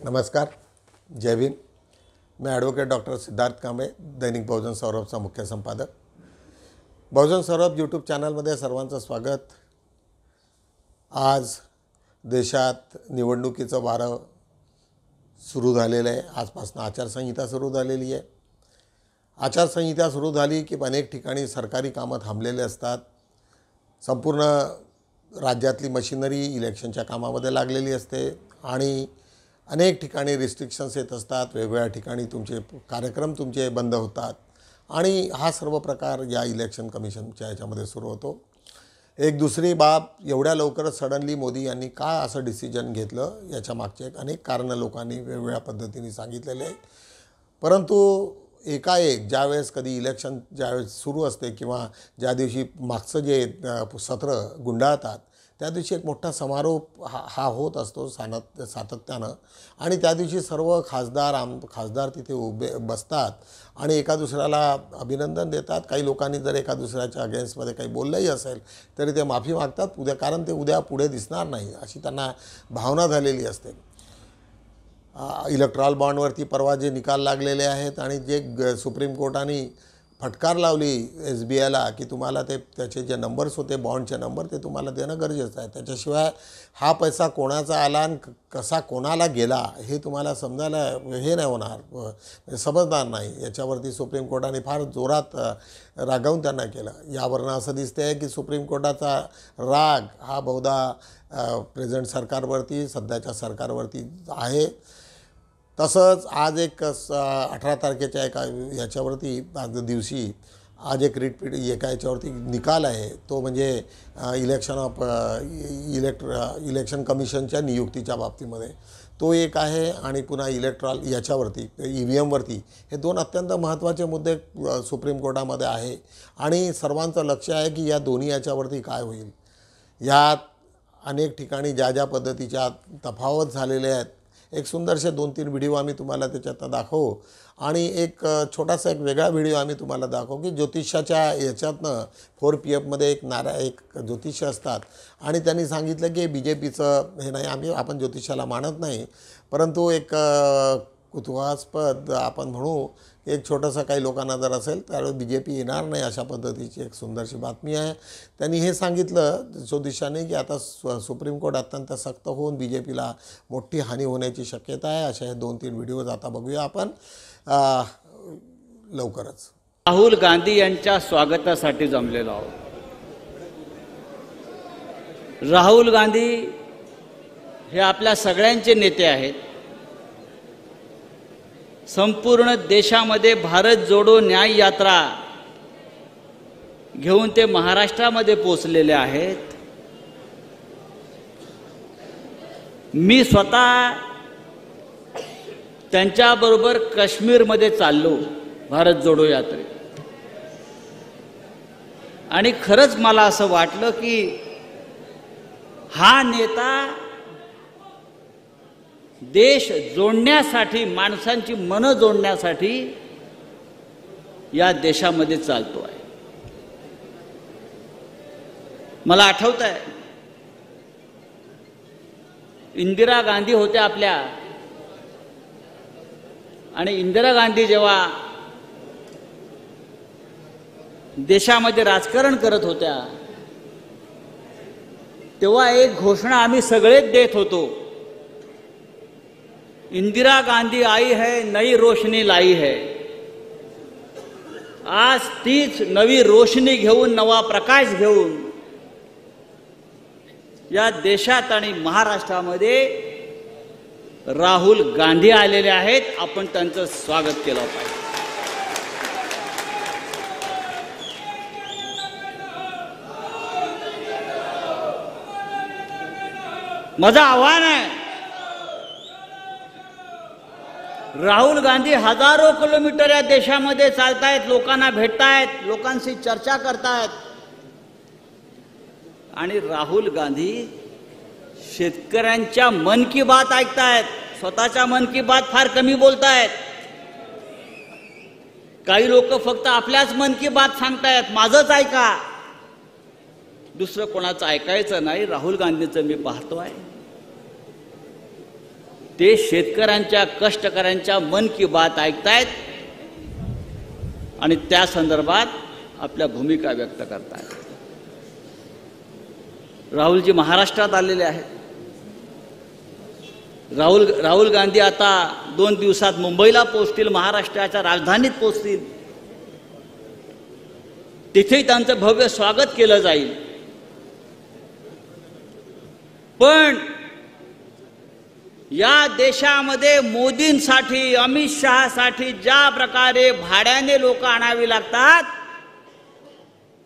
नमस्कार, जय भीम। मैं advocate doctor Siddharth Kamble, दैनिक बहुजन सौरभचा मुख्य संपादक। बहुजन सौरभ यूट्यूब चॅनलमध्ये सर्वांचं स्वागत। आज देशात निवडणुकीचं वारं सुरू झालेलं आहे। आजपासून आचारसंहिता सुरू झालेली आहे। आचारसंहिता सुरू झाली की अनेक ठिकाणी सरकारी कामं थांबलेले असतात। संपूर्ण राज्यातली मशिनरी इलेक्शनच्या कामामध्ये लागलेली असते आणि अनेक ठिकाणी रिस्ट्रिक्शन्स येत असतात। वेगवेगळ्या ठिकाणी तुमचे कार्यक्रम बंद होतात आणि हा सर्व प्रकार या इलेक्शन कमिशनच्या याच्यामध्ये सुरू होतो। एक दुसरी बाब, एवढ्या लवकर सडनली मोदी यांनी का असं डिसिजन घेतलं याच्या मागचे अनेक कारणं लोकांनी वेगवेगळ्या पद्धतीने सांगितलेले आहे। परंतु एकाएक ज्यावेळेस कधी इलेक्शन ज्यावेळेस सुरू असते किंवा ज्या दिवशी मागचं जे सत्र गुंडाळतात त्या दिवशी एक मोठा समारोप हा होत असतो सातत्यानं आणि त्या दिवशी सर्व खासदार तिथे उभे बसतात आणि एका दुसऱ्याला अभिनंदन देतात। काही लोकांनी जर एका दुसऱ्याच्या अगेन्स्टमध्ये काही बोललंही असेल तरी ते माफी मागतात कारण ते उद्या पुढे दिसणार नाही अशी त्यांना भावना झालेली असते। इलेक्ट्रॉल बॉन्डवरती परवा जे निकाल लागलेले आहेत आणि जे सुप्रीम कोर्टाने फटकार लावली SBIला की तुम्हाला त्याचे जे नंबर्स होते बॉन्डचे नंबर ते तुम्हाला देणं गरजेचं आहे। त्याच्याशिवाय हा पैसा कोणाचा आला आणि कसा कोणाला गेला हे तुम्हाला समजायला हे नाही होणार, समजणार नाही। याच्यावरती सुप्रीम कोर्टाने फार जोरात रागावून त्यांना केलं। यावरनं असं दिसते आहे की सुप्रीम कोर्टाचा राग हा बहुधा प्रेझेंट सरकारवरती, सध्याच्या सरकारवरती आहे। तसंच आज एक 18 तारखेच्या एका याच्यावरती आज दिवशी आज एक एका याच्यावरती निकाल आहे, तो म्हणजे इलेक्शन कमिशनच्या नियुक्तीच्या बाबतीमध्ये तो एक आहे आणि पुन्हा याच्यावरती EVMवरती हे दोन अत्यंत महत्त्वाचे मुद्दे सुप्रीम कोर्टामध्ये आहे आणि सर्वांचं लक्ष आहे की या दोन्ही याच्यावरती काय होईल। यात अनेक ठिकाणी ज्या पद्धतीच्या तफावत झालेल्या आहेत, एक सुंदरसे 2-3 व्हिडिओ आम्ही तुम्हाला त्याच्यात दाखवू आणि एक छोटासा एक वेगळा व्हिडिओ आम्ही तुम्हाला दाखवू की ज्योतिषाच्या याच्यातनं 4 PM एक ज्योतिष असतात आणि त्यांनी सांगितलं की BJPचं हे नाही, आपण ज्योतिषाला मानत नाही, परंतु एक कुतूहलास्पद आपण म्हणू एक छोटासा काही लोकांना जर असेल त्यावेळेस BJP येणार नाही अशा पद्धतीची एक सुंदरशी बातमी आहे। त्यांनी हे सांगितलं ज्योतिषाने की आता सुप्रीम कोर्ट अत्यंत सक्त होऊन BJPला मोठी हानी होण्याची शक्यता आहे। अशा हे 2-3 व्हिडिओज आता बघूया आपण लवकरच। राहुल गांधी यांच्या स्वागतासाठी जमलेलो आहोत। राहुल गांधी हे आपल्या सगळ्यांचे नेते आहेत। संपूर्ण देशामध्ये भारत जोडो न्याय यात्रा घेऊन ते महाराष्ट्रामध्ये पोहोचलेले आहेत। मी स्वतः त्यांच्याबरोबर काश्मीरमध्ये चाललो भारत जोडो यात्रेत आणि खरंच मला असं वाटलं की हा नेता देश जोडण्यासाठी, माणसांची मन जोडण्यासाठी या देशामध्ये चालतो आहे। मला आठवतंय इंदिरा गांधी होत्या आपल्या आणि इंदिरा गांधी जेव्हा देशामध्ये राजकारण करत होत्या तेव्हा एक घोषणा आम्ही सगळेच देत होतो, इंदिरा गांधी आई है नई रोशनी लाई है। आज तीच नवी रोशनी घेऊन, नवा प्रकाश घेऊन या देशात आणि महाराष्ट्रामध्ये राहुल गांधी आलेले आहेत। आपण त्यांचं स्वागत केलं पाहिजे। माझं आव्हान आहे, राहुल गांधी हजारो किलोमीटर या देशामध्ये चालतायत, लोकांना भेटतायत, लोकांशी चर्चा करतायत आणि राहुल गांधी शेतकऱ्यांच्या मन की बात ऐकतायत, स्वतःच्या मन की बात फार कमी बोलतायत। काही लोक फक्त आपल्याच मन की बात सांगतायत, माझंच ऐका, दुसरं कोणाचं ऐकायचं नाही। राहुल गांधींचं मी पाहतोय ते शेतकऱ्यांच्या कष्टकऱ्यांच्या मन की बात ऐकतायत आणि त्या संदर्भात आपल्या भूमिका व्यक्त करतायत. राहुलजी महाराष्ट्रात आलेले आहेत. राहुल गांधी आता 2 दिवसात मुंबईला पोहोचतील, महाराष्ट्राच्या राजधानीत पोहोचतील. तिथेही त्यांचं भव्य स्वागत केलं जाईल. पण या देशामध्ये मोदींसाठी, अमित शहासाठी ज्या प्रकारे भाड्याने लोक आणावी लागतात,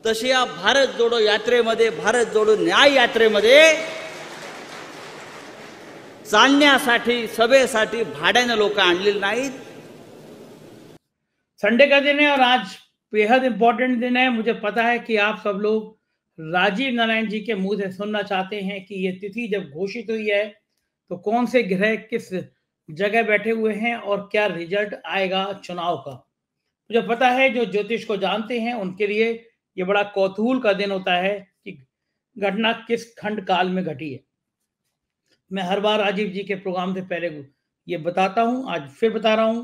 तशी या भारत जोडो यात्रेमध्ये, भारत जोडो न्याय यात्रेमध्ये चालण्यासाठी, सभेसाठी भाड्याने लोक आणलेली नाहीत. संडे का दिन है और आज बेहद इंपॉर्टेंट दिन है. मुझे पता है कि आप सब लोग राजीव नारायण जी के मुंह से सुनना चाहते हैं कि ये तिथि जब घोषित हुई है तो कौन से ग्रह किस जगह बैठे हुए हैं और क्या रिजल्ट आएगा चुनाव का. मुझे पता है जो ज्योतिष को जानते हैं उनके लिए ये बड़ा कौतूहल का दिन होता है कि घटना किस खंड काल में घटी है. मैं हर बार राजीव जी के प्रोग्राम से पहले ये बताता हूं, आज फिर बता रहा हूं.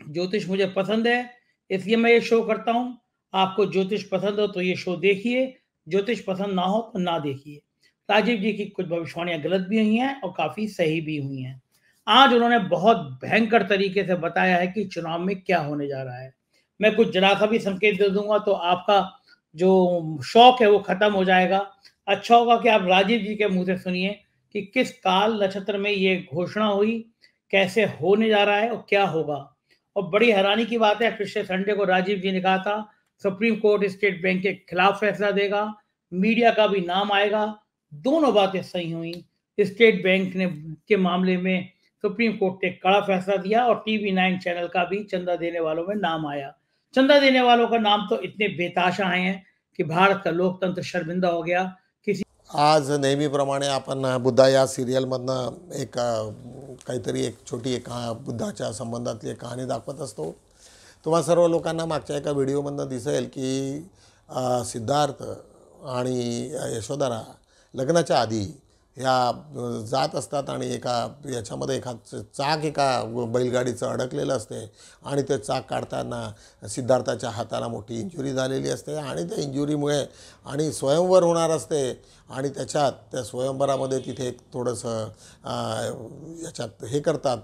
ज्योतिष मुझे पसंद है, इसलिए मैं ये शो करता हूं. आपको ज्योतिष पसंद हो तो ये शो देखिए, ज्योतिष पसंद ना हो तो ना देखिए. राजीव जी की कुछ भविष्यवाणियां गलत भी हुई हैं और काफी सही भी हुई हैं. आज उन्होंने बहुत भयंकर तरीके से बताया है कि चुनाव में क्या होने जा रहा है. मैं कुछ जरा सा भी संकेत दे दूंगा तो आपका जो शौक है वो खत्म हो जाएगा. अच्छा होगा कि आप राजीव जी के मुंह से सुनिए कि किस काल नक्षत्र में ये घोषणा हुई, कैसे होने जा रहा है और क्या होगा. और बड़ी हैरानी की बात है, पिछले संडे को राजीव जी ने कहा था सुप्रीम कोर्ट स्टेट बैंक के खिलाफ फैसला देगा, मीडिया का भी नाम आएगा. दोनों बातें सही हुई. स्टेट बैंक ने के मामले में सुप्रीम कोर्ट ने कड़ा फैसला दिया और टीवी 9 चैनल का भी चंदा देने वालों में नाम आया. चंदा देने वालों का नाम तो इतने बेताशा आए हैं कि भारत का लोकतंत्र शर्मिंदा हो गया. आज नेहमीप्रमाणे आपण बुद्धा या सिरियलमधनं एक काहीतरी एक छोटी एक बुद्धाच्या संबंधातली एक कहाणी दाखवत असतो. तुम्हा सर्व लोकांना मागच्या एका व्हिडिओमधनं दिसेल की सिद्धार्थ आणि यशोधरा लग्नाच्या आधी ह्या जात असतात आणि एका याच्यामध्ये चाक एका बैलगाडीचं अडकलेलं असते आणि ते चाक काढताना सिद्धार्थाच्या हाताला मोठी इंजुरी झालेली असते आणि त्या इंजुरीमुळे आणि स्वयंवर होणार असते आणि त्याच्यात त्या स्वयंवरामध्ये तिथे एक थोडंसं याच्यात हे करतात,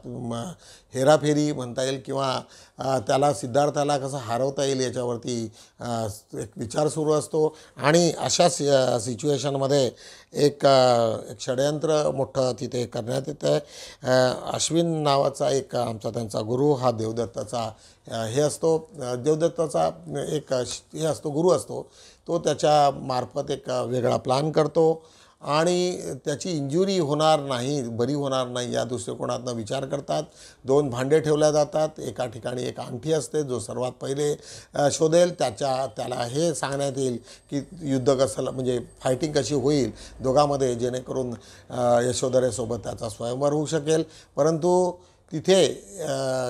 हेराफेरी म्हणता येईल किंवा त्याला सिद्धार्थाला कसं हरवता येईल याच्यावरती एक विचार सुरू असतो. आणि अशा सिच्युएशनमध्ये एक षडयंत्र मोठं तिथे करण्यात येतं. अश्विन नावाचा एक आमचा त्यांचा गुरु, हा देवदत्ताचा हे असतो, देवदत्ताचा एक हे असतो, गुरु असतो. तो त्याच्या मार्फत एक वेगळा प्लॅन करतो आणि त्याची इंजुरी होणार नाही, बरी होणार नाही या दृष्टिकोनातून विचार करतात. 2 भांडे ठेवल्या जातात. एका ठिकाणी एक अंगठी असते, जो सर्वात पहिले शोधेल त्याला हे सांगण्यात येईल की युद्ध कसं म्हणजे फायटिंग कशी होईल दोघांमध्ये, जेणेकरून यशोधरेसोबत त्याचा स्वयंवर होऊ शकेल. परंतु तिथे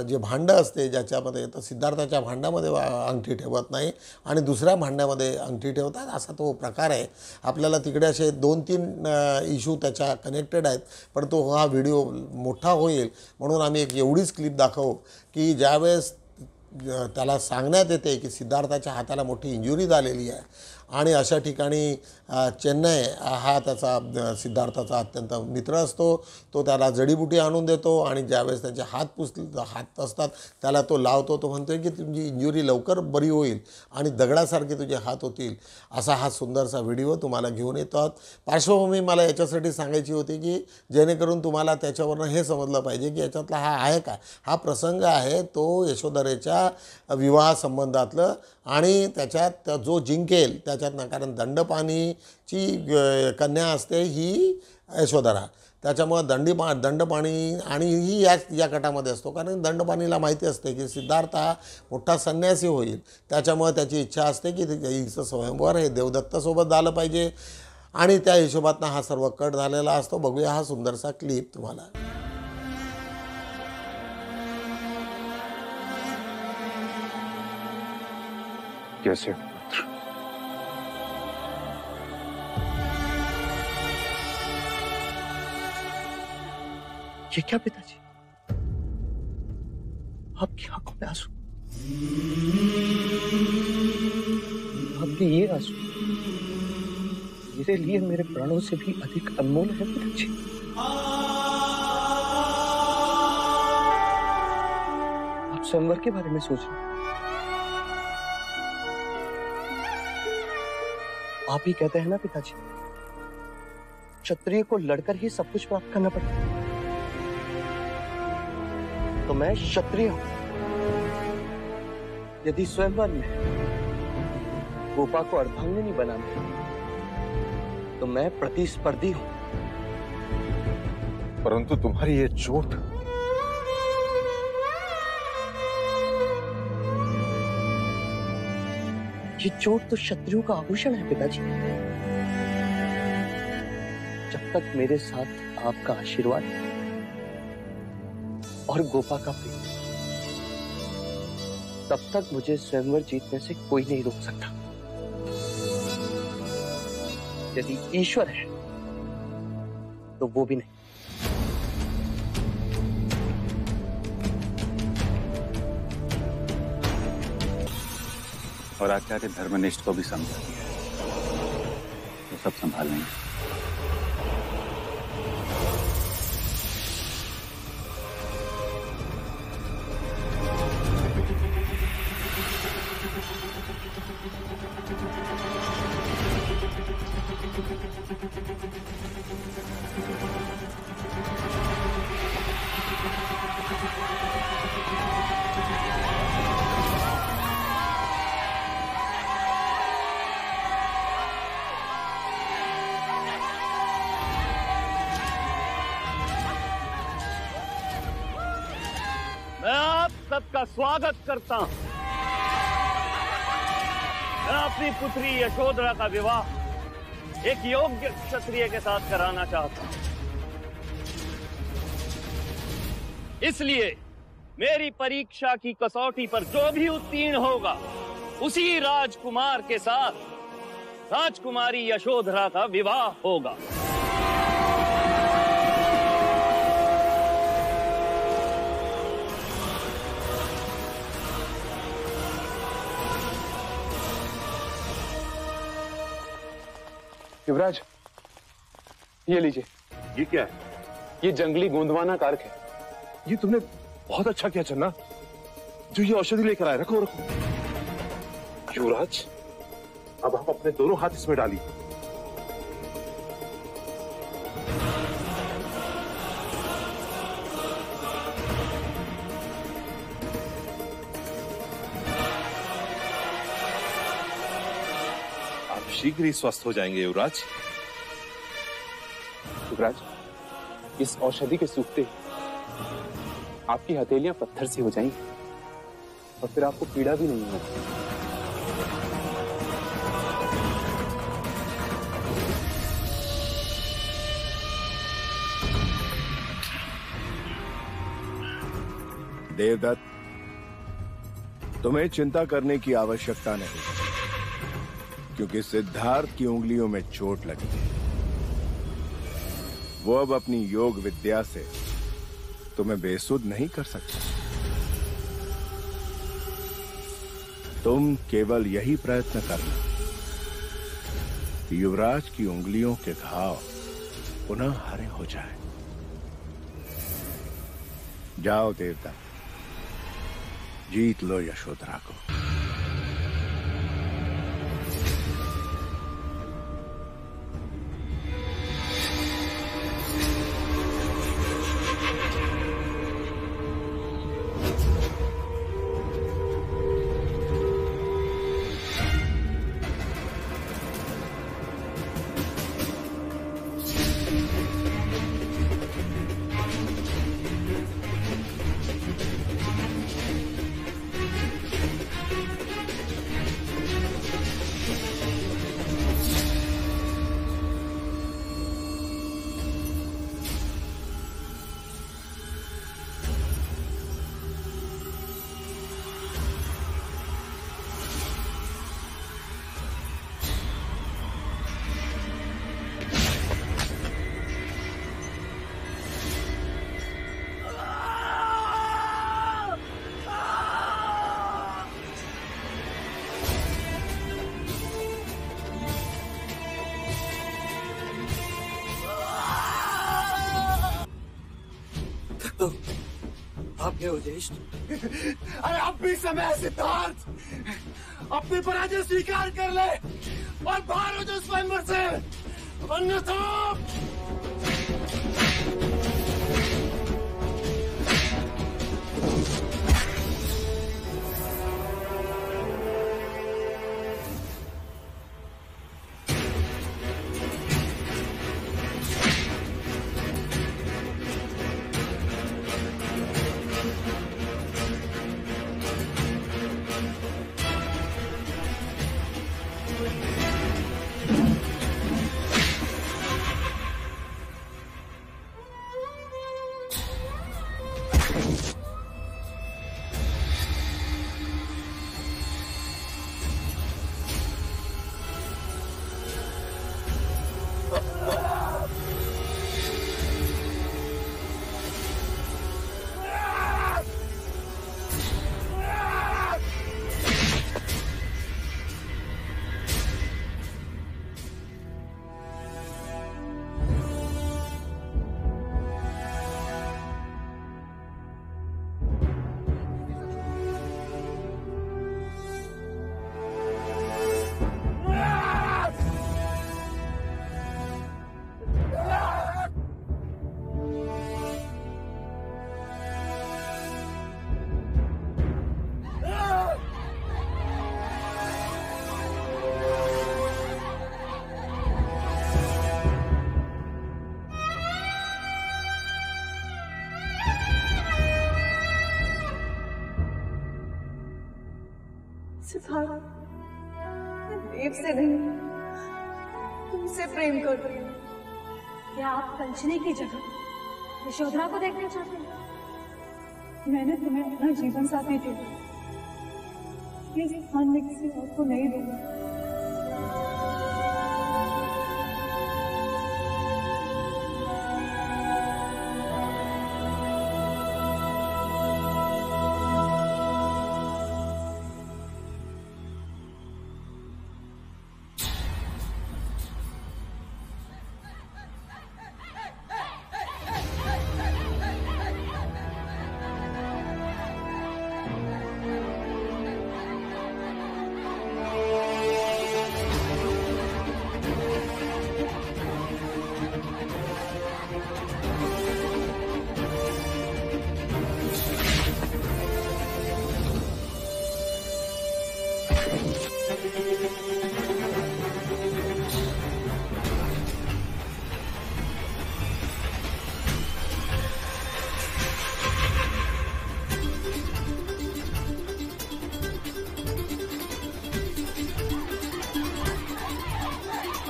जे भांडं असते ज्याच्यामध्ये तर सिद्धार्थाच्या भांड्यामध्ये अंगठी ठेवत नाही आणि दुसऱ्या भांड्यामध्ये अंगठी ठेवतात, असा तो प्रकार आहे. आपल्याला तिकडे असे 2-3 इश्यू त्याच्या कनेक्टेड आहेत. पण तो हा व्हिडिओ मोठा होईल म्हणून आम्ही एक एवढीच क्लिप दाखवू की ज्यावेळेस त्याला सांगण्यात येते की सिद्धार्थाच्या हाताला मोठी इंजुरी झालेली आहे आणि अशा ठिकाणी चेन्नई हा त्याचा सिद्धार्थाचा अत्यंत मित्र असतो. तो त्याला जडीबुटी आणून देतो आणि ज्यावेळेस त्याचे हात असतात त्याला तो लावतो. तो म्हणतो की तुमची इंजुरी लवकर बरी होईल आणि दगडासारखे तुझे हात होतील. असा हा सुंदरसा व्हिडिओ तुम्हाला घेऊन येतो. पार्श्वभूमी मला याच्यासाठी सांगायची होती की जेणेकरून तुम्हाला त्याच्यावरनं हे समजलं पाहिजे की याच्यातला हा आहे का, हा प्रसंग आहे तो यशोधरेच्या विवाह संबंधातलं आणि त्याच्यात जो जिंकेल त्याच्यातनं, कारण दंडपाणीची कन्या असते ही यशोधरा, त्याच्यामुळे दंडपाणी आणि ही या गटामध्ये असतो. कारण दंडपाणीला माहिती असते की सिद्धार्थ हा मोठा संन्यासी होईल, त्याच्यामुळे त्याची इच्छा असते की हिचं स्वयंवर हे देवदत्तासोबत झालं पाहिजे आणि त्या हिशोबातनं हा सर्व कट झालेला असतो. बघूया हा सुंदरसा क्लिप तुम्हाला. कैसे ये क्या पिताजी, आपकी आंखों में आंसू, आपके ये आंसू मेरे लिए मेरे प्राणों से भी अधिक अनमोल है पिताजी। आप स्वयंवर के बारे में सोच रहे हैं। आप ही कहते हैं ना पिताजी, क्षत्रिय को लड़कर ही सब कुछ प्राप्त करना पड़ता है। तो मैं क्षत्रिय हूं। यदि स्वयंवर में गोपा को अर्धांगिनी बनाना तो मैं प्रतिस्पर्धी हूं। परंतु तुम्हारी ये चोट, ये चोट तो क्षत्रियों का आभूषण है पिताजी। जब तक मेरे साथ आपका आशीर्वाद और गोपा का प्रेम, तब तक मुझे स्वयंवर जीतने से कोई नहीं रोक सकता। यदि ईश्वर है तो वो भी नहीं। और आचार्य धर्मनिष्ठ को भी समझा दिया तो सब संभाल लेंगे। मैं आप सबका स्वागत करता हूं। मैं अपनी पुत्री यशोधरा का विवाह एक योग्य क्षत्रिय के साथ कराना चाहता हूं। इसलिए मेरी परीक्षा की कसौटी पर जो भी उत्तीर्ण होगा, उसी राजकुमार के साथ राजकुमारी यशोधरा का विवाह होगा। युवराज, ये लीजिए। ये क्या है? ये जंगली गोंदवाना कारक है। ये तुमने बहुत अच्छा किया चन्ना, जो ये औषधि लेकर आए। रखो रखो। युवराज, अब आप अपने दोनों हाथ इसमें डालिए। शीघ्र ही स्वस्थ हो जाएंगे युवराज। युवराज, इस औषधि के सूखते आपकी हथेलियां पत्थर से हो जाएंगी और फिर आपको पीड़ा भी नहीं होगी। देवदत्त, तुम्हें चिंता करने की आवश्यकता नहीं, क्योंकि सिद्धार्थ की उंगलियों में चोट लगी है। वो अब अपनी योग विद्या से तुम्हें बेसुध नहीं कर सकता। तुम केवल यही प्रयत्न करना कि युवराज की उंगलियों के घाव पुनः हरे हो जाए। जाओ देवता, जीत लो यशोधरा को। तो आप गए ज्येष्ठ। अरे अब भी समय है सिद्धार्थ, अपनी पराजय स्वीकार कर ले और बाहर हो जो स्वयंवर से, अन्यथा सिद्धार्थ, मैं देव से नहीं तुमसे प्रेम कर रही हूँ। क्या आप कंचनी की जगह यशोधरा को देखना चाहते हैं? मैंने तुम्हें अपना जीवन साथी दिया, ये स्थान में किसी और को नहीं दूंगा।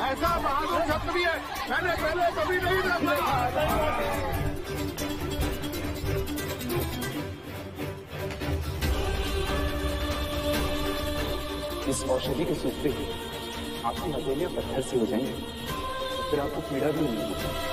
ऐसा बहादुर शब्द भी है, मैंने पहले कभी नहीं देखा। इस औषधि के सूखते ही आपकी हथेलियां पत्थर से हो जाएंगी, फिर आपको पीड़ा भी नहीं होगी।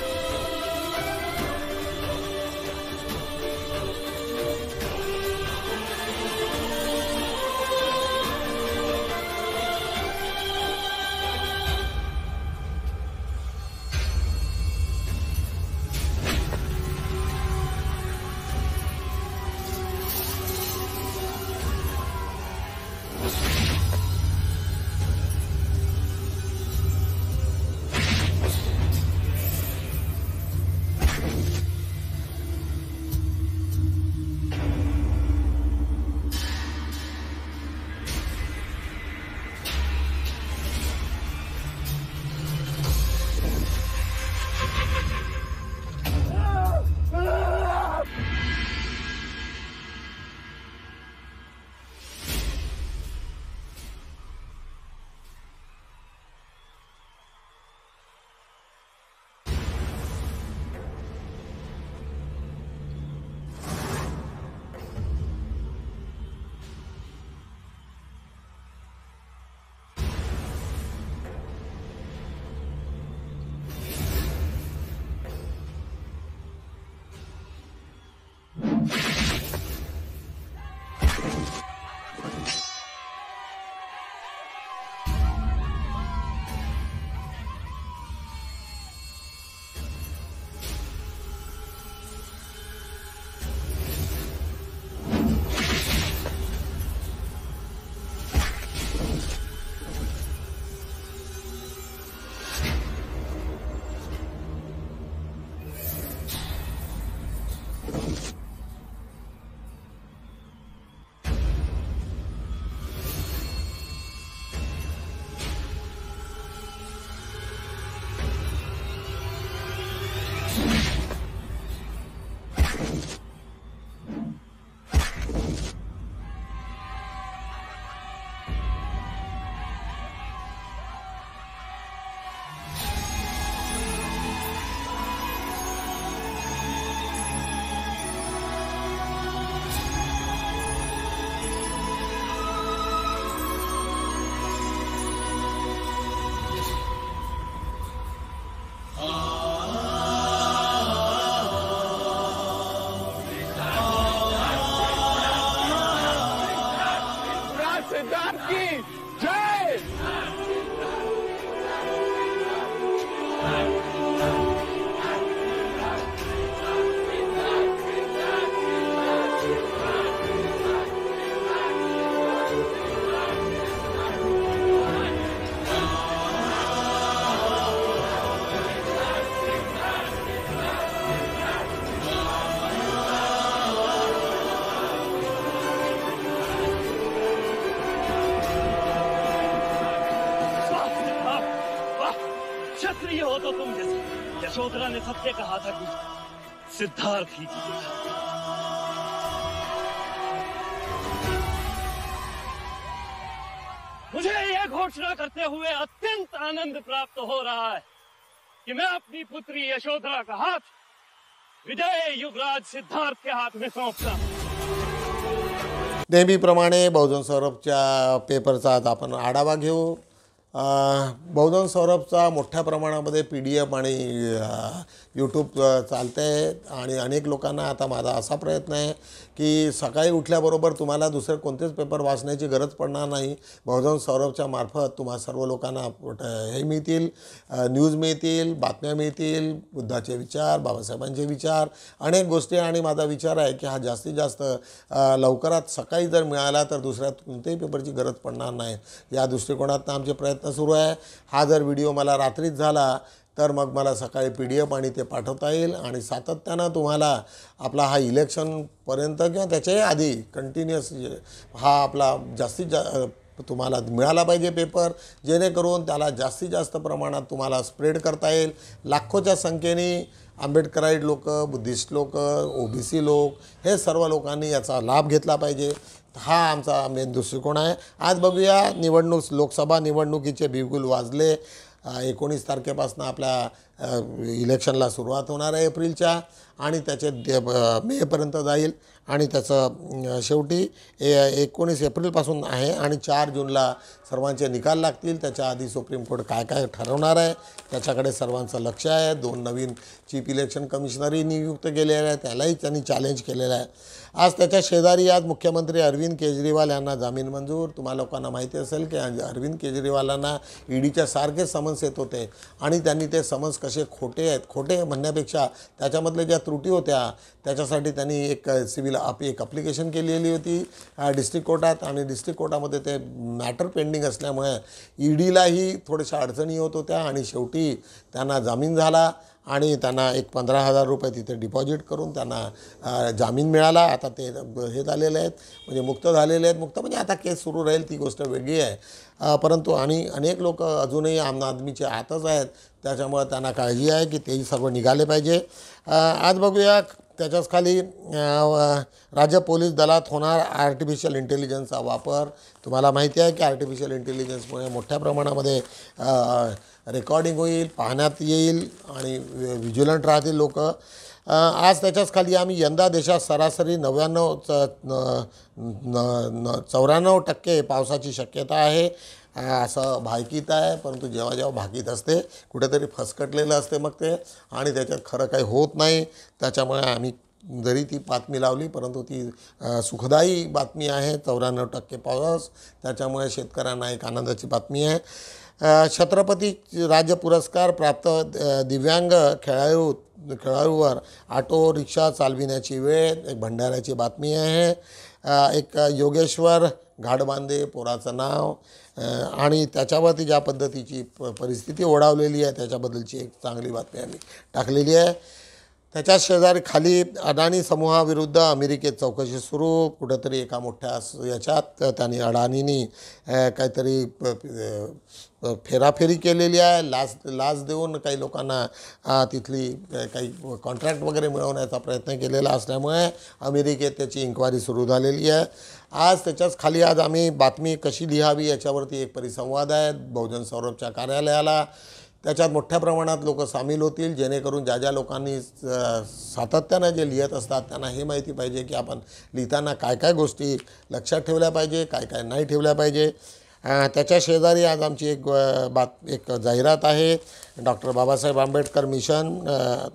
यशोधरा ने सत्य कहा था कि सिद्धार्थ ही जीतेगा। मुझे यह घोषणा करते हुए अत्यंत आनंद प्राप्त हो रहा है कि मैं अपनी पुत्री यशोधरा का हाथ विजय युवराज सिद्धार्थ के हाथ में सौंपता हूं। नेहमीप्रमाणे बहुजन सौरभच्या पेपरचा आज आपण आढावा घेऊ। बहुजन सौरभचा मोठ्या प्रमाणामध्ये PDF आणि यूट्यूब चालते आहे आणि अनेक लोकांना आता माझा असा प्रयत्न आहे की सकाळी उठल्याबरोबर तुम्हाला दुसरे कोणतेच पेपर वाचण्याची गरज पडणार नाही। बहुजन सौरभच्या मार्फत तुम्हा सर्व लोकांना हे मिळतील, न्यूज मिळतील, बातम्या मिळतील, बुद्धाचे विचार, बाबासाहेबांचे विचार, अनेक गोष्टी। आणि माझा विचार आहे की हा जास्तीत जास्त लवकरात सकाळी जर मिळाला तर दुसऱ्या कोणत्याही पेपरची गरज पडणार नाही। या दृष्टिकोनातून आमचे प्रयत्न सुरू आहे। हा जर व्हिडिओ मला रात्रीच झाला तर मग मला सकाळी PDF आणि ते पाठवता येईल आणि सातत्यानं तुम्हाला आपला हा इलेक्शनपर्यंत किंवा त्याच्याही आधी कंटिन्युअस हा आपला तुम्हाला मिळाला पाहिजे पेपर, जेणेकरून त्याला जास्तीत जास्त प्रमाणात तुम्हाला स्प्रेड करता येईल। लाखोच्या संख्येने आंबेडकराईट लोक, बुद्धिस्ट लोक, OBC लोक, हे सर्व लोकांनी याचा लाभ घेतला पाहिजे। हा आमचा मेन दृष्टिकोन आहे। आज बघूया लोकसभा निवडणुकीचे बिगुल वाजले। 19 तारखेपासून आपल्या इलेक्शनला सुरुवात होणार आहे एप्रिलच्या आणि त्याचे मेपर्यंत जाईल आणि त्याचं शेवटी 19 एप्रिलपासून आहे आणि 4 जूनला सर्वांचे निकाल लागतील। त्याच्या आधी सुप्रीम कोर्ट काय काय ठरवणार आहे त्याच्याकडे सर्वांचं लक्ष आहे। 2 नवीन चीफ इलेक्शन कमिशनरही नियुक्त केलेले आहेत, त्यालाही त्यांनी चॅलेंज केलेलं आहे। आज त्याच्या शेजारी आज मुख्यमंत्री अरविंद केजरीवाल यांना जामीन मंजूर। तुम्हा लोकांना माहिती असेल की अरविंद केजरीवालांना EDच्या सारखे समन्स येत होते आणि त्यांनी ते समन्स कसे खोटे आहेत, खोटे म्हणण्यापेक्षा त्याच्यामधले ज्या त्रुटी होत्या त्याच्यासाठी त्यांनी एक ॲप्लिकेशन केलेली होती डिस्ट्रिक्ट कोर्टात आणि डिस्ट्रिक्ट कोर्टामध्ये ते मॅटर पेंडिंग असल्यामुळे EDलाही थोड्याशा अडचणी होत होत्या आणि शेवटी त्यांना जामीन झाला आणि त्यांना एक 15,000 रुपये तिथे डिपॉझिट करून त्यांना जामीन मिळाला। आता ते हे झालेले आहेत, म्हणजे मुक्त झालेले आहेत। मुक्त म्हणजे आता केस सुरू राहील ती गोष्ट वेगळी आहे, परंतु आणि अनेक लोक अजूनही आम आदमीचे आतच आहेत, त्याच्यामुळे त्यांना काळजी आहे की तेही सर्व निघाले पाहिजे। आज बघूया त्याच्याच खाली राज्य पोलीस दलात होणार आर्टिफिशियल इंटेलिजन्सचा वापर। तुम्हाला माहिती आहे की आर्टिफिशियल इंटेलिजन्समुळे मोठ्या प्रमाणामध्ये रेकॉर्डिंग होईल, पाहण्यात येईल आणि व्हिज्युलंट राहतील लोक। आज त्याच्याच खाली आम्ही यंदा देशात सरासरी 94% पावसाची शक्यता आहे असं भाकीत आहे, परंतु जेव्हा जेव्हा भाकीत असते कुठेतरी फसकटलेलं असते मग ते आणि त्याच्यात खरं काही होत नाही। त्याच्यामुळे आम्ही जरी ती बातमी लावली परंतु ती सुखदायी बातमी आहे। 94% पाऊस, त्याच्यामुळे शेतकऱ्यांना एक आनंदाची बातमी आहे। छत्रपती राज्य पुरस्कार प्राप्त दिव्यांग खेळाडूवर ऑटो रिक्षा चालविण्याची वेळ, एक भंडाऱ्याची बातमी आहे। एक योगेश्वर घाटबांधे पोराचं नाव आणि त्याच्यावरती ज्या पद्धतीची परिस्थिती ओढावलेली आहे त्याच्याबद्दलची एक चांगली बातमी आम्ही टाकलेली आहे। त्याच्या शेजारी खाली अडाणी समूहाविरुद्ध अमेरिकेत चौकशी सुरू। कुठेतरी एका मोठ्या याच्यात त्यांनी अडाणींनी काहीतरी फेराफेरी केलेली आहे, लाच देऊन काही लोकांना तिथली काही कॉन्ट्रॅक्ट वगैरे मिळवण्याचा प्रयत्न केलेला असल्यामुळे अमेरिकेत त्याची इन्क्वायरी सुरू झालेली आहे। आज त्याच्याच खाली आज आम्ही बातमी कशी लिहावी याच्यावरती एक परिसंवाद आहे बहुजन सौरभच्या कार्यालयाला। त्याच्यात मोठ्या प्रमाणात लोक सामील होतील, जेणेकरून ज्या लोकांनी सातत्यानं जे लिहित असतात त्यांना हे माहिती पाहिजे की आपण लिहिताना काय काय गोष्टी लक्षात ठेवल्या पाहिजे, काय काय नाही ठेवल्या पाहिजे। त्याच्या शेजारी आज आमची एक जाहिरात आहे। डॉक्टर बाबासाहेब आंबेडकर मिशन,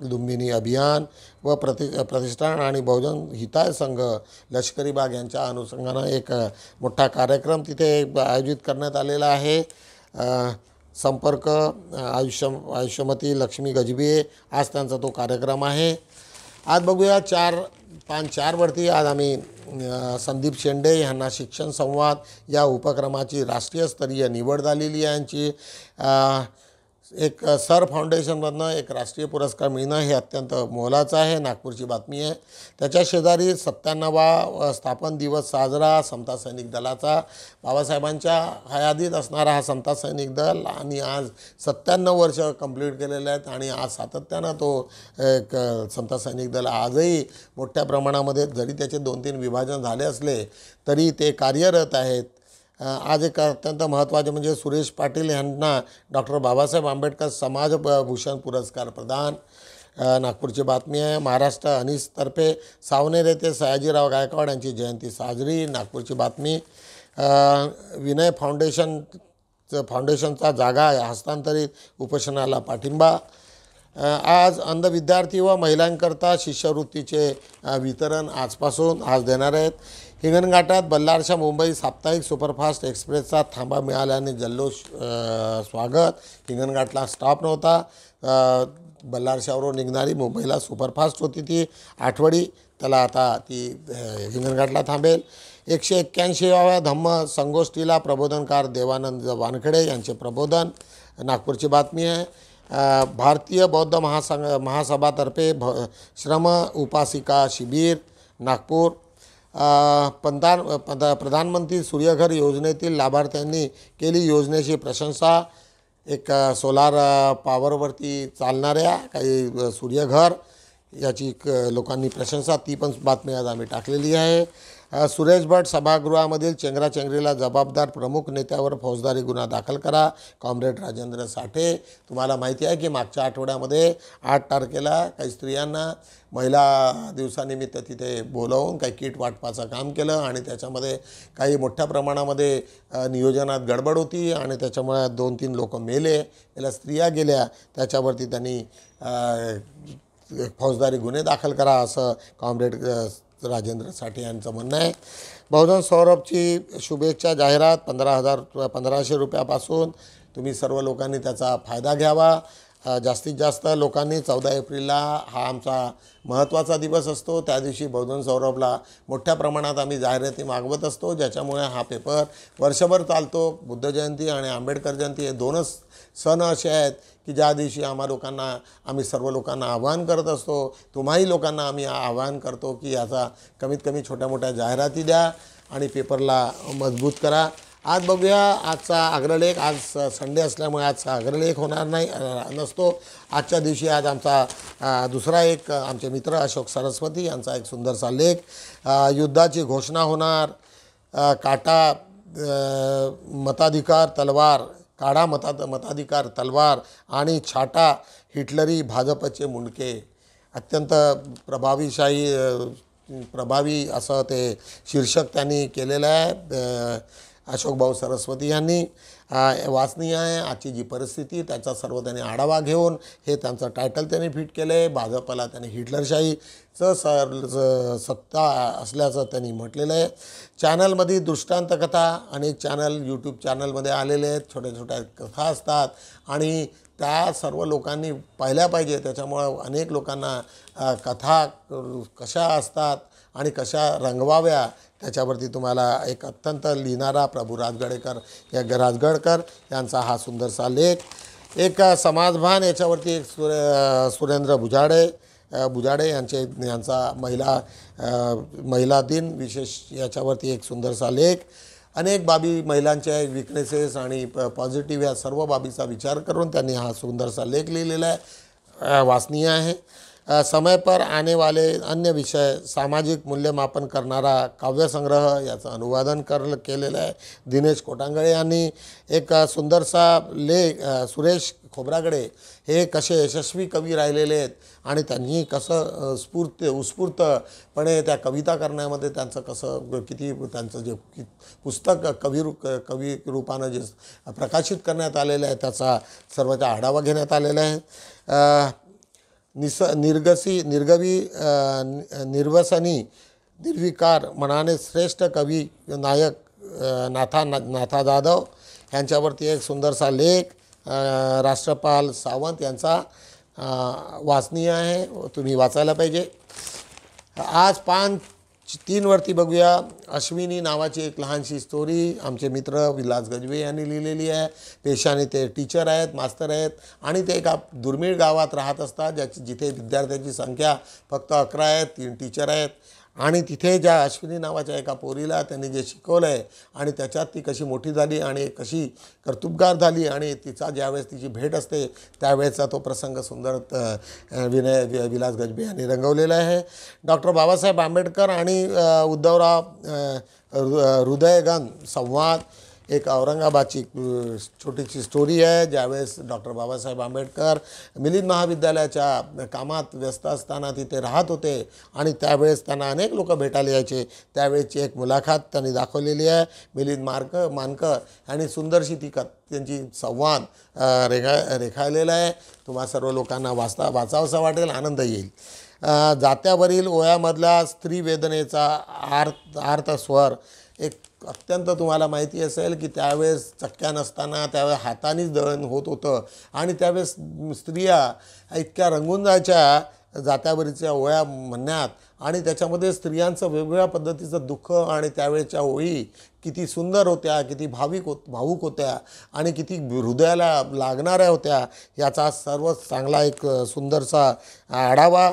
लुंबिनी अभियान व प्रतिष्ठान आणि बहुजन हिताय संघ लष्करी बाग यांच्या अनुषंगानं एक मोठा कार्यक्रम तिथे आयोजित करण्यात आलेला आहे। संपर्क आयुष्यमती लक्ष्मी गजबे आज त्यांचा तो कार्यक्रम आहे। आज बघूया 4-5-4 वरती आज आम्ही संदीप शेंडे यांना शिक्षण संवाद या उपक्रमाची राष्ट्रीय स्तरीय निवड झालेली आहे। यांची एक सर फाउंडेशनमधनं एक राष्ट्रीय पुरस्कार मिळणं हे अत्यंत मोलाचं आहे. नागपूरची बातमी आहे. त्याच्या शेजारी 97वा स्थापन दिवस साजरा समता सैनिक दलाचा. बाबासाहेबांच्या हयातीत असणारा हा समता सैनिक दल आणि आज 97 वर्ष कंप्लीट केलेले आहेत आणि आज सातत्यानं तो एक समता सैनिक दल आजही मोठ्या प्रमाणामध्ये, जरी त्याचे 2-3 विभाजन झाले असले तरी ते कार्यरत आहेत. आज एक अत्यंत महत्त्वाचे म्हणजे सुरेश पाटील यांना डॉक्टर बाबासाहेब आंबेडकर समाजभूषण पुरस्कार प्रदान. नागपूरची बातमी आहे. महाराष्ट्र अनिसतर्फे सावनेर येथे सयाजीराव गायकवाड यांची जयंती साजरी. नागपूरची बातमी. विनय फाउंडेशनचा जागा हस्तांतरित उपोषणाला पाठिंबा. आज अंध विद्यार्थी व महिलांकरता शिष्यवृत्तीचे वितरण आज देणार आहेत. हिंगणघाटात बल्लारशा मुंबई साप्ताहिक सुपरफास्ट एक्सप्रेसचा थांबा मिळाल्याने जल्लोष स्वागत. हिंगणघाटला स्टॉप नव्हता. बल्लारशावरून निघणारी मुंबईला सुपरफास्ट होती ती आठवडी, त्याला आता ती हिंगणघाटला थांबेल. 181व्या धम्म संगोष्ठीला प्रबोधनकार देवानंद वानखेडे यांचे प्रबोधन. नागपूरची बातमी आहे. भारतीय बौद्ध महासभातर्फे श्रम उपासिका शिबिर नागपूर. प्रधानमंत्री सूर्यघर योजनेतील लाभार्थ्यांनी केली योजनेची प्रशंसा. एक सोलार पॉवरवरती चालणाऱ्या काही सूर्यघर याची लोकांनी प्रशंसा, ती पण बातमी आज आम्ही टाकलेली आहे. सुरेश भट सभागृहामधील चेंगराचेंगरीला जबाबदार प्रमुख नेत्यावर फौजदारी गुन्हा दाखल करा. कॉम्रेड राजेंद्र साठे. तुम्हाला माहिती आहे की मागच्या आठवड्यामध्ये 8 तारखेला काही स्त्रियांना महिला दिवसानिमित्त तिथे बोलावून काही किट वाटपाचं काम केलं आणि त्याच्यामध्ये काही मोठ्या प्रमाणामध्ये नियोजनात गडबड होती आणि त्याच्यामुळे 2-3 लोक मेले, याला स्त्रिया गेल्या. त्याच्यावरती त्यांनी फौजदारी गुन्हे दाखल करा असं कॉम्रेड राजेंद्र साठे यांचं म्हणणं आहे. बहुजन सौरभची शुभेच्छा जाहिरात 1500 रुपयापासून तुम्ही सर्व लोकांनी त्याचा फायदा घ्यावा. जास्तीत जास्त लोकांनी 14 एप्रिलला हा आमचा महत्त्वाचा दिवस असतो. त्या दिवशी बहुजन सौरभला मोठ्या प्रमाणात आम्ही जाहिराती मागवत असतो, ज्याच्यामुळे हा पेपर वर्षभर चालतो. बुद्ध जयंती आणि आंबेडकर जयंती हे 2च सण असे आहेत की ज्या दिवशी आम्ही सर्व लोकांना आवाहन करत असतो. तुम्हाही लोकांना आम्ही आवाहन करतो की याचा कमीत कमी छोट्या मोठ्या जाहिराती द्या आणि पेपरला मजबूत करा. आज बघूया आजचा अग्रलेख. आज संडे असल्यामुळे आजचा अग्रलेख होणार नसतो. आजच्या दिवशी आज आमचा दुसरा एक आमचे मित्र अशोक सरस्वती यांचा एक सुंदरसा लेख. युद्धाची घोषणा होणार. काटा मताधिकार तलवार, काढा मताधिकार तलवार आणि छाटा हिटलरी भाजपचे मुंडके. अत्यंत प्रभावी असं ते शीर्षक त्यांनी केलेलं आहे अशोक भाऊ सरस्वती यांनी. वाचनीय आहे. आजची जी परिस्थिती त्याचा सर्व त्यांनी आढावा घेऊन हे त्यांचं टायटल त्यांनी फिट केलं आहे. भाजपला त्यांनी हिटलरशाहीचं सत्ता असल्याचं त्यांनी म्हटलेलं आहे. चॅनलमध्ये दृष्टांत कथा अनेक यूट्यूब चॅनलमध्ये आलेले आहेत. छोट्या छोट्या कथा असतात आणि त्या सर्व लोकांनी पाहिल्या पाहिजे. त्याच्यामुळं अनेक लोकांना कथा कशा असतात आणि कशा रंगवाव्या त्याच्यावरती तुम्हाला एक अत्यंत लिहिणारा प्रभू राजगडकर यांचा हा सुंदरसा लेख. एक समाजभान याच्यावरती एक सुरेंद्र बुजाडे यांचा महिला दिन विशेष याच्यावरती एक सुंदरसा लेख. अनेक बाबी महिलांच्या विकनेसेस आणि पॉझिटिव्ह या सर्व बाबीचा विचार करून त्यांनी हा सुंदरसा लेख लिहिलेला आहे. वाचनीय आहे. समय पर आने वाले अन्य विषय सामाजिक मूल्यमापन करणारा काव्यसंग्रह याचं अनुवादन केलेलं आहे दिनेश कोटांगळे यांनी. एक सुंदरसा लेख. सुरेश खोब्रागडे हे कसे यशस्वी कवी राहिलेले आहेत आणि त्यांनी कसं उत्स्फूर्तपणे त्या कविता करण्यामध्ये त्यांचं त्यांचं जे पुस्तक कवी रूपानं जे प्रकाशित करण्यात आलेलं आहे त्याचा सर्वचा आढावा घेण्यात आलेला आहे. निर्वसनी निर्विकार मनाने श्रेष्ठ कवी नायक नाथा जाधव यांच्यावरती एक सुंदरसा लेख. राष्ट्रपाल सावंत यांचा वाचनीय आहे, तुम्ही वाचायला पाहिजे. आज 3वरती बघूया. अश्विनी नावाची एक लहानशी स्टोरी आमचे मित्र विलास गजबे यांनी लिहिलेली आहे. पेशाने ते टीचर आहेत, मास्तर आहेत आणि ते एका दुर्मिळ गावात राहत असतात जिथे विद्यार्थ्यांची संख्या फक्त 11 आहेत, 3 टीचर आहेत. आणि तिथे ज्या अश्विनी नावाच्या एका पोरीला त्यांनी जे शिकवलं आहे आणि त्याच्यात ती कशी मोठी झाली आणि कशी कर्तुबगार झाली आणि तिचा ज्यावेळेस तिची भेट असते त्यावेळेचा तो प्रसंग सुंदर विलास गजबे यांनी रंगवलेला आहे. डॉक्टर बाबासाहेब आंबेडकर आणि उद्धवराव हृदयगन संवाद एक औरंगाबादची छोटीशी स्टोरी आहे. ज्यावेळेस डॉक्टर बाबासाहेब आंबेडकर मिलिंद महाविद्यालयाच्या कामात व्यस्त असताना तिथे राहत होते आणि त्यावेळेस त्यांना अनेक लोक भेटायला यायचे. त्यावेळेची एक मुलाखत त्यांनी दाखवलेली आहे. मिलिंद मानकर आणि सुंदरशी ती त्यांची संवाद रेखाळलेला आहे. तुम्हा सर्व लोकांना वाचावंसं वाटेल, आनंद येईल. जात्यावरील ओळ्यामधला स्त्री वेदनेचा आर्त स्वर एक अत्यंत तुम्हाला माहिती असेल की त्यावेळेस चक्क्या नसताना त्यावेळेस हातानेच दळण होत होतं आणि त्यावेळेस स्त्रिया इतक्या रंगून जायच्या जात्यावरीच्या ओळ्या म्हणण्यात आणि त्याच्यामध्ये स्त्रियांचं वेगवेगळ्या पद्धतीचं दुःख आणि त्यावेळेच्या ओळी किती सुंदर होत्या, किती भावूक होत्या आणि किती हृदयाला लागणाऱ्या होत्या याचा सर्व चांगला एक सुंदरसा आढावा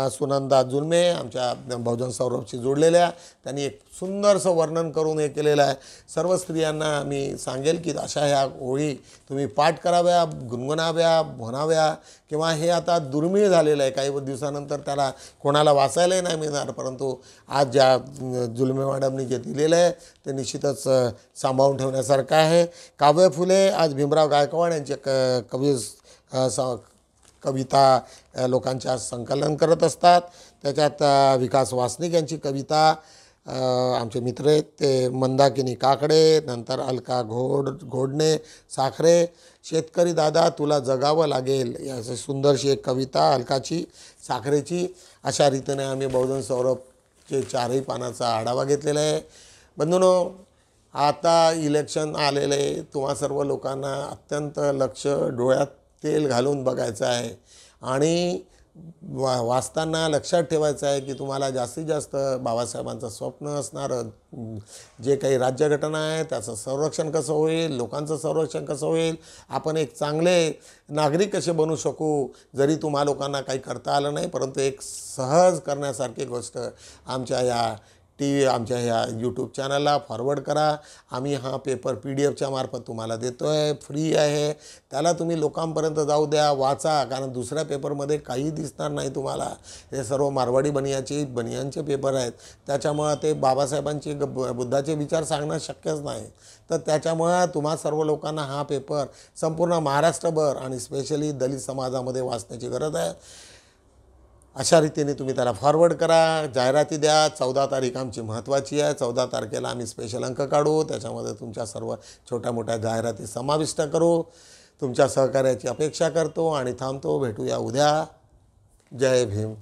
सुनंदा जुलमे आमच्या बहुजन सौरभशी जोडलेल्या त्यांनी एक सुंदरसं वर्णन करून हे केलेलं आहे. सर्व स्त्रियांना मी सांगेल की अशा ह्या ओळी तुम्ही पाठ कराव्या, गुणगुणाव्या, म्हणाव्या किंवा हे आता दुर्मिळ झालेलं आहे. काही दिवसानंतर त्याला कोणाला वाचायलाही नाही मिळणार, परंतु आज ज्या जुलमे मॅडमनी जे दिलेलं आहे ते निश्चितच सांभाळून ठेवण्यासारखं आहे. काव्य फुले आज भीमराव गायकवाड यांचे कविता लोकांच्या संकलन करत असतात. त्याच्यात विकास वासनिक यांची कविता आमचे मित्र आहेत ते मंदाकिनी काकडे, नंतर अलका घोडणे साखरे, शेतकरी दादा तुला जगावं लागेल याची सुंदरशी एक कविता अलकाची साखरेची. अशा रीतीने आम्ही बहुजन सौरभचे 4ही पानाचा आढावा घेतलेला आहे. बंधूंनो, आता इलेक्शन आलेलं आहे. तुम्हा सर्व लोकांना अत्यंत लक्ष डोळ्यात तेल घालून बघायचं आहे आणि वाचताना लक्षात ठेवायचं आहे की तुम्हाला जास्तीत जास्त बाबासाहेबांचं स्वप्न असणारं जे काही राज्यघटना आहे त्याचं संरक्षण कसं होईल, लोकांचं संरक्षण कसं होईल, आपण एक चांगले नागरिक कसे बनू शकू. जरी तुम्हा लोकांना काही करता आलं नाही परंतु एक सहज करण्यासारखी गोष्ट आमच्या आमच्या ह्या यूट्यूब चॅनलला फॉरवर्ड करा. आम्ही हा पेपर PDF मार्फत तुम्हाला देतो आहे, फ्री आहे. त्याला तुम्ही लोकांपर्यंत जाऊ द्या, वाचा, कारण दुसऱ्या पेपरमध्ये काही दिसणार नाही तुम्हाला. हे सर्व मारवाडी बनियांचे पेपर आहेत. त्याच्यामुळं ते बाबासाहेबांचे बुद्धाचे विचार सांगणं शक्यच नाही. तर त्याच्यामुळं तुम्हा सर्व लोकांना हा पेपर संपूर्ण महाराष्ट्रभर आणि स्पेशली दलित समाजामध्ये वाचण्याची गरज आहे. अशा रीतीने तुम्ही त्याला फॉरवर्ड करा, जाहिराती द्या. 14 तारीख आमची महत्त्वाची आहे. 14 तारखेला आम्ही स्पेशल अंक काढू, त्याच्यामध्ये तुमच्या सर्व छोट्या मोठ्या जाहिराती समाविष्ट करू. तुमच्या सहकार्याची अपेक्षा करतो आणि थांबतो. भेटूया उद्या. जय भीम.